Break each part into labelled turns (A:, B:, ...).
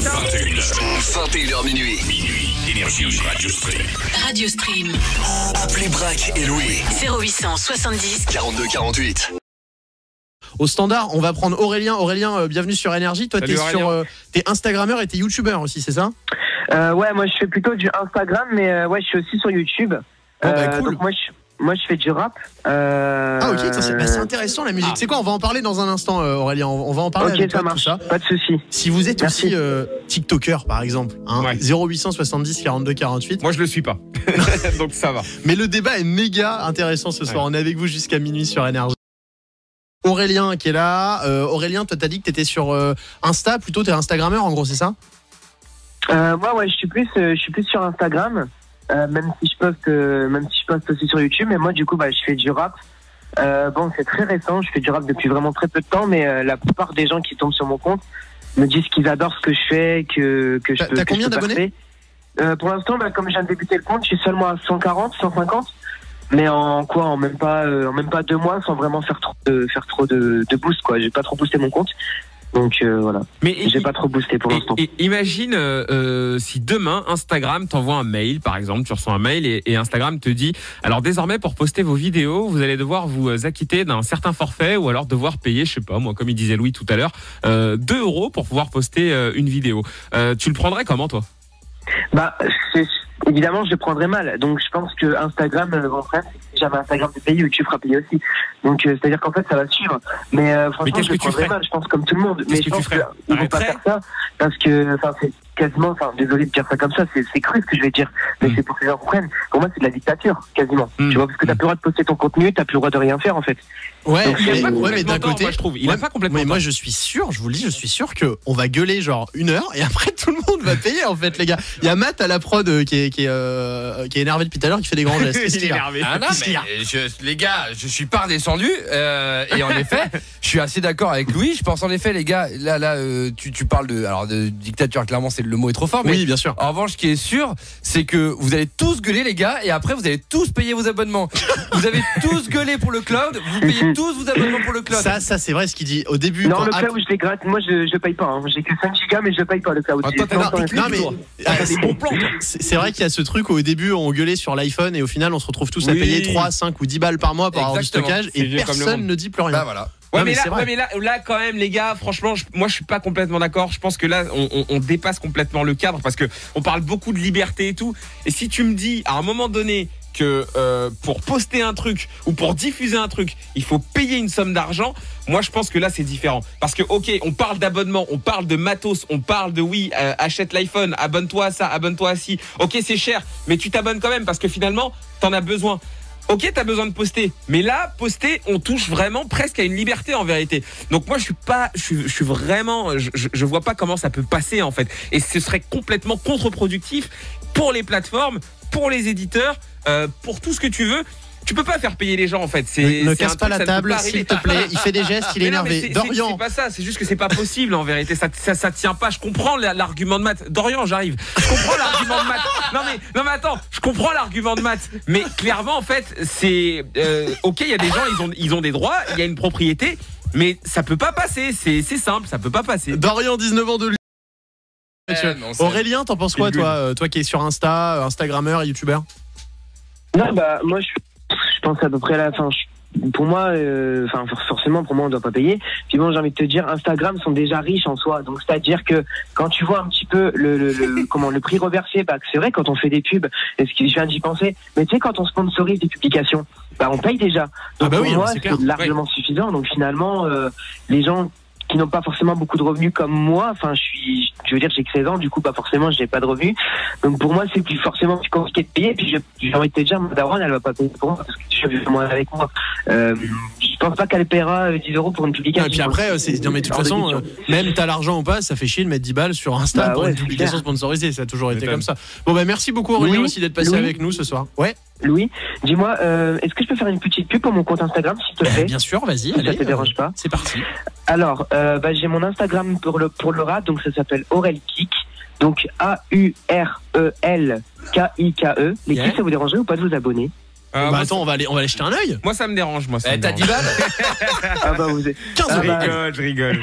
A: 21h minuit. Énergie Radio Stream.
B: Radio Stream.
A: Appelez Braque et Louis.
B: 0800 70
A: 42 48.
C: Au standard, on va prendre Aurélien. Aurélien, bienvenue sur Énergie. Toi, t'es Instagrammeur et t'es YouTubeur aussi, c'est ça?
D: Ouais, moi je fais plutôt du Instagram, mais ouais, je suis aussi sur YouTube.
C: Cool.
D: Donc moi je fais du rap.
C: Ah ok, c'est intéressant la musique. C'est quoi? On va en parler dans un instant, Aurélien. On va en parler.
D: Ok,
C: avec
D: ça
C: toi,
D: marche.
C: tout ça.
D: Pas de souci.
C: Si vous êtes aussi TikToker, par exemple, hein,
E: Ouais.
C: 0870 42 48.
E: Moi je le suis pas. Donc ça va.
C: Mais le débat est méga intéressant ce soir.
E: Ouais.
C: On est avec vous jusqu'à minuit sur Énergie. Aurélien qui est là. Aurélien, toi t'as dit que t'étais sur Insta, plutôt t'es Instagrammeur en gros, c'est ça?
D: Moi ouais, je suis plus sur Instagram, même si je poste aussi sur YouTube. Mais moi du coup je fais du rap. Bon, c'est très récent. Je fais du rap depuis vraiment très peu de temps, mais la plupart des gens qui tombent sur mon compte me disent qu'ils adorent ce que je fais, que je peux.
C: T'as combien d'abonnés?
D: Pour l'instant, comme je viens de débuter le compte, je suis seulement à 140, 150. Mais en même pas 2 mois, sans vraiment faire trop de boost, quoi. J'ai pas trop boosté mon compte. Donc voilà.
E: Mais
D: j'ai pas trop boosté pour l'instant.
E: Et imagine si demain Instagram t'envoie un mail, par exemple, tu reçois un mail et Instagram te dit alors désormais pour poster vos vidéos, vous allez devoir vous acquitter d'un certain forfait ou alors devoir payer, je sais pas moi, comme il disait Louis tout à l'heure, 2 € pour pouvoir poster une vidéo. Tu le prendrais comment toi?
D: Évidemment, je le prendrais mal. Donc, je pense que Instagram, mon frère, si jamais Instagram te paye, YouTube fera payer aussi. Donc, c'est-à-dire qu'en fait, ça va suivre. Mais franchement, je le prendrais mal, je pense, comme tout le monde. Mais je pense qu'ils vont pas faire ça parce que, c'est quasiment, désolé de dire ça comme ça, c'est cru ce que je vais dire. Mais c'est pour que les gens comprennent. Pour moi, c'est de la dictature, quasiment. Tu vois, parce que t'as plus le droit de poster ton contenu, t'as plus le droit de rien faire, en fait.
C: Ouais,
D: donc,
C: mais d'un côté,
E: moi, je trouve, il a pas complètement.
C: Mais moi, je suis sûr, je vous le dis, je suis sûr que on va gueuler genre 1 heure et après tout le monde va payer en fait, les gars. Il y a Matt à la prod qui est énervé depuis tout à l'heure, qui fait des grands gestes.
E: Il est énervé.
F: Ah non, mais les gars, je suis pas redescendu et en effet, je suis assez d'accord avec Louis. Je pense en effet, les gars, là, tu parles de dictature. Clairement, le mot est trop fort. Mais
C: oui, bien sûr.
F: En revanche, ce qui est sûr, c'est que vous allez tous gueuler, les gars, et après vous allez tous payer vos abonnements. Vous avez tous gueulé pour le cloud, vous payez tous vos abonnements pour le cloud.
C: Ça c'est vrai ce qu'il dit au début.
D: Non, le cloud, je les gratte. Moi, je paye pas. Hein. J'ai que 5 gigas, mais je paye pas le cloud.
C: C'est vrai qu'il y a ce truc où au début on gueulait sur l'iPhone et au final on se retrouve tous à payer 3, 5 ou 10 balles par mois pour avoir du stockage et personne ne dit plus rien.
F: Bah voilà.
E: Ouais, mais là, quand même, les gars, franchement, moi, je suis pas complètement d'accord. Je pense que là, on dépasse complètement le cadre parce que on parle beaucoup de liberté et tout. Et si tu me dis, à un moment donné, que pour poster un truc ou pour diffuser un truc, il faut payer une somme d'argent, moi, je pense que là, c'est différent. Parce que, ok, on parle d'abonnement, on parle de matos, on parle de achète l'iPhone, abonne-toi à ça, abonne-toi à ci. Ok, c'est cher, mais tu t'abonnes quand même parce que finalement, t'en as besoin. Ok, t'as besoin de poster, mais là, poster, on touche vraiment presque à une liberté en vérité. Donc moi, je suis vraiment, je vois pas comment ça peut passer en fait. Et ce serait complètement contre-productif pour les plateformes, pour les éditeurs, pour tout ce que tu veux. Tu peux pas faire payer les gens en fait.
C: Ne casse pas la table, s'il te plaît. Il fait des gestes, il est énervé. Dorian.
E: C'est pas ça, c'est juste que c'est pas possible en vérité. Ça tient pas. Je comprends l'argument de Matt. Dorian, j'arrive. Je comprends l'argument de Matt. Non mais attends, je comprends l'argument de Matt. Mais clairement en fait, c'est ok. Il y a des gens, ils ont des droits, il y a une propriété, mais ça peut pas passer. C'est simple, ça peut pas passer.
C: Dorian, 19 ans de lui. Aurélien, t'en penses quoi toi qui es sur Insta, Instagrammeur, YouTubeur?
D: Non, moi je pense à peu près à la fin. Pour moi, forcément, pour moi, on doit pas payer. Puis bon, j'ai envie de te dire, Instagram sont déjà riches en soi. Donc, c'est-à-dire que quand tu vois un petit peu le prix reversé, c'est vrai, quand on fait des pubs, je viens d'y penser, mais tu sais, quand on sponsorise des publications, on paye déjà. Donc, pour moi, c'est largement suffisant. Donc, finalement, les gens qui n'ont pas forcément beaucoup de revenus comme moi, je veux dire, j'ai que 16 ans, du coup, forcément, j'ai pas de revenus. Donc, pour moi, c'est forcément plus compliqué de payer. Puis, j'ai envie de te dire, ma daronne, elle va pas payer pour moi parce que tu vis moins avec moi. Je pense pas qu'elle paiera 10 € pour une publication.
C: Et puis après, non, mais de toute façon, même t'as l'argent ou pas, ça fait chier de mettre 10 balles sur Insta pour une publication sponsorisée. Ça a toujours été comme ça. Bon, merci beaucoup, Aurélien, aussi d'être passé avec nous ce soir. Ouais.
D: Louis, dis-moi, est-ce que je peux faire une petite pub pour mon compte Instagram, s'il te plaît?
C: Bien sûr, vas-y.
D: Ça te dérange pas?
C: C'est parti.
D: Alors, j'ai mon Instagram pour le rap, donc ça s'appelle Aurelkik, donc AURELKIKE. Les kicks, ça vous dérangerait ou pas de vous abonner?
C: Attends, on va aller jeter un œil.
E: Moi, ça me dérange. Moi, ça me
F: t'as
E: dérange.
F: 10 balles.
D: Ah bah vous êtes.
C: 15
E: Je rigole.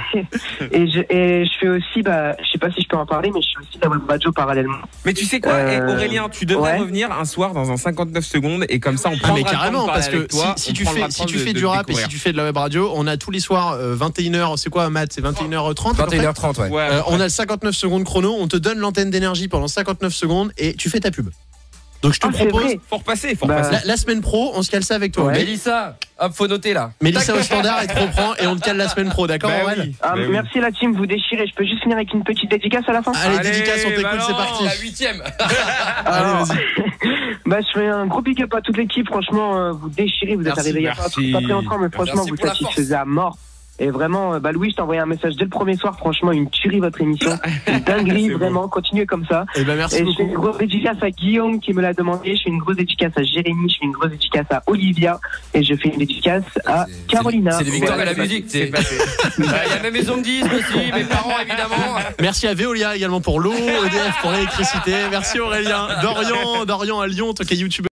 D: Et je fais aussi, je sais pas si je peux en parler, mais je fais aussi de la web radio parallèlement.
E: Mais tu sais quoi, Aurélien, tu devrais revenir un soir dans un 59 secondes et comme ça on prend.
C: Mais carrément, parce que si tu fais du rap et si tu fais de la web radio, on a tous les soirs 21h, c'est quoi Matt? C'est 21h30
F: 21h30, ouais.
C: On a le 59 secondes chrono, on te donne l'antenne d'énergie pendant 59 secondes et tu fais ta pub. Donc je te propose.
E: Faut repasser.
C: La semaine pro, on se cale ça avec toi.
D: Ouais.
F: Mélissa, hop, faut noter là.
C: Mélissa au standard, elle te reprend et on te cale la semaine pro, d'accord Aurel?
D: Merci la team, vous déchirez. Je peux juste finir avec une petite dédicace à la fin?
C: Allez, dédicace, on t'écoute, c'est parti.
F: La 8ème.
C: Allez, vas-y.
D: Je fais un gros big up à toute l'équipe. Franchement, vous déchirez. Vous êtes arrivés il y a pas très longtemps, mais franchement, vous satisfaisez à mort. Et vraiment, Louis, je t'ai envoyé un message dès le premier soir. Franchement, une tuerie votre émission. Une dinguerie, vraiment. Bon. Continuez comme ça.
C: Et merci beaucoup.
D: Je fais une grosse dédicace à Guillaume qui me l'a demandé. Je fais une grosse dédicace à Jérémy. Je fais une grosse dédicace à Olivia. Et je fais une dédicace à Carolina.
F: C'est des victoires de la musique. Il y a ma maison de disques aussi, mes parents évidemment.
C: Merci à Veolia également pour l'eau, EDF pour l'électricité. Merci Aurélien. Dorian à Lyon, toi qui es youtubeur.